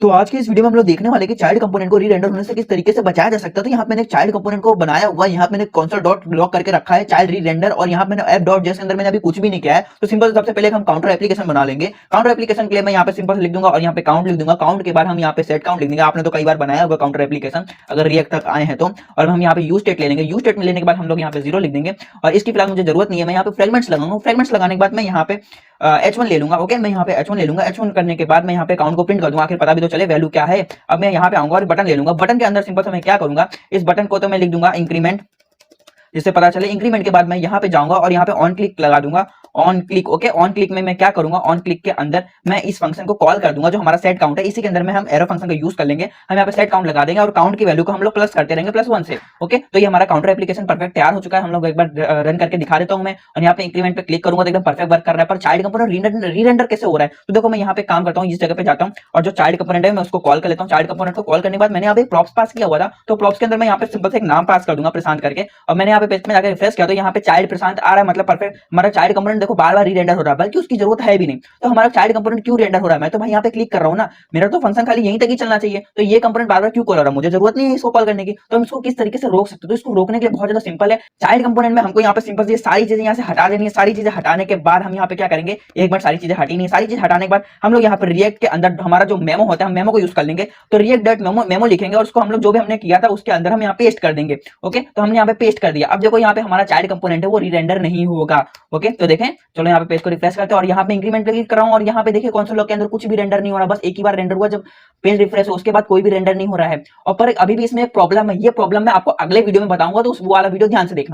तो आज के इस वीडियो में हम लोग देखने वाले कि चाइल्ड कंपोनेंट को री-रेंडर होने से किस तरीके से बचाया जा सकता है। तो यहाँ पे मैंने एक चाइल्ड कंपोनेंट को बनाया हुआ है, यहाँ पे मैंने कंसोल डॉट लॉग करके रखा है चाइल्ड री-रेंडर, और यहाँ पे मैंने ऐप डॉट जेएस के अंदर मैंने अभी कुछ भी नहीं किया है। तो सिंपल सबसे पहले हम काउंटर एप्लीकेशन बना लेंगे। काउंटर एप्लीकेशन के लिए मैं यहाँ पे सिंपल लिख दूंगा और यहाँ पे काउंट लिख दूंगा। काउंट के बाद हम यहाँ पे सेट काउंट लिख देंगे। आपने तो कई बार बनाया होगा काउंटर एप्लीकेशन अगर रिएक्ट तक आए हैं तो। और हम यहाँ पे यूज स्टेट ले लेंगे। यूज स्टेट में लेने के बाद हम लोग यहाँ पे 0 लिख देंगे और इसकी फिलहाल मुझे जरूरत नहीं है। मैं यहाँ पे फ्रेगमेंट्स लगाऊंगा। फ्रेगमेंट्स लगाने के बाद मैं यहाँ पे H1 ले लूंगा। ओके, मैं यहाँ पे H1 ले लूंगा। H1 करने के बाद मैं यहाँ पे काउंट को प्रिंट कर दूंगा, आखिर पता भी तो चले वैल्यू क्या है। अब मैं यहाँ पे आऊंगा और बटन ले लूंगा। बटन के अंदर सिंपल से मैं क्या करूंगा, इस बटन को तो मैं लिख दूंगा इंक्रीमेंट, जिससे पता चले। इंक्रीमेंट के बाद मैं यहाँ पे जाऊंगा और यहाँ पे ऑन क्लिक लगा दूंगा। On click, okay, on click में मैं क्या करूंगा, ऑन क्लिक के अंदर मैं इस फंक्शन को कॉल कर दूंगा जो हमारा सेट काउंट है। इसी के अंदर में हम एरो फंक्शन का यूज कर लेंगे। हम यहाँ पे सेट काउंट लगा देंगे और काउंट की वैल्यू को हम लोग प्लस करते रहेंगे +1 से। ओके, तो ये हमारा काउंटर एप्लीकेशन परफेक्ट तैयार हो चुका है। हम लोग एक बार रन करके दिखा देता हूँ मैं, और यहाँ पे इंक्रीमेंट पे क्लिक करूंगा तो एकदम परफेक्ट वर्क कर रहा है। पर चाइल्ड कंपोनेंट री-रेंडर कैसे हो रहा है, तो देखो मैं यहाँ पे काम करता हूँ, इस जगह पे जाता हूँ और जो चाइल्ड कंपोनेंट है मैं उसको कॉल कर लेता हूँ। चाइल्ड कंपोनेंट को कॉल करने के बाद मैंने यहाँ पे प्रॉप्स पास किया हुआ था, तो प्रॉप्स के अंदर मैं यहाँ पे सिंपल से एक नाम पास कर दूंगा प्रशांत करके, और मैंने यहाँ पे पेज में जाकर रिफ्रेश किया तो यहाँ पे चाइल्ड प्रशांत आ रहा है। मतलब परफेक्ट हमारा चाइल्ड कंपोनेंट देखो बार बार री-रेंडर हो रहा है, बल्कि उसकी जरूरत है भी नहीं। तो हमारा चाइल्ड कंपोनेंट क्यों रेंडर हो रहा है, मैं तो भाई यहाँ पे क्लिक कर रहा हूँ ना, मेरा तो फंक्शन खाली यहीं तक ही चलना चाहिए। तो ये कंपोनेंट बार बार क्यों कॉल हो रहा है, मुझे जरूरत नहीं है इसको कॉल करने की। तो हम इसको किस तरीके से रोक सकते हैं, तो इसको रोकने के लिए बहुत ज्यादा सिंपल है। चाइल्ड कंपोनेंट में हमको यहाँ पे सिंपल ये सारी चीजें यहाँ से हटा देनी है। सारी चीजें हटाने के बाद हम यहाँ पे क्या करेंगे, एक बार सारी चीजें हटी नहीं, सारी चीजें हटाने के बाद हम लोग यहाँ पे रिएक्ट के अंदर हमारा जो मेमो होता है, हम मेमो को यूज कर लेंगे। तो रिएक्ट डॉट मेमो लिखेंगे और उसको हम लोग जो भी हमने किया था उसके अंदर हम यहाँ पेस्ट कर देंगे। ओके, तो हमने यहाँ पे पेस्ट कर दिया। अब देखो यहाँ पे हमारा चाइल्ड कंपोनेंट है वो री-रेंडर नहीं होगा। ओके, तो देखें, चलो यहाँ पे पेज को रिफ्रेश करते हैं और यहाँ पे इंक्रीमेंट पे क्लिक कर रहा हूँ और यहाँ पे देखिए कंसोल लॉग के अंदर कुछ भी रेंडर नहीं हो रहा, बस एक ही बार रेंडर हुआ जब पेज रिफ्रेश हो, उसके बाद कोई भी रेंडर नहीं हो रहा है। और पर अभी भी इसमें एक प्रॉब्लम है। ये प्रॉब्लम मैं आपको अगले वीडियो में बताऊंगा, तो उस वाला वीडियो ध्यान से देखना।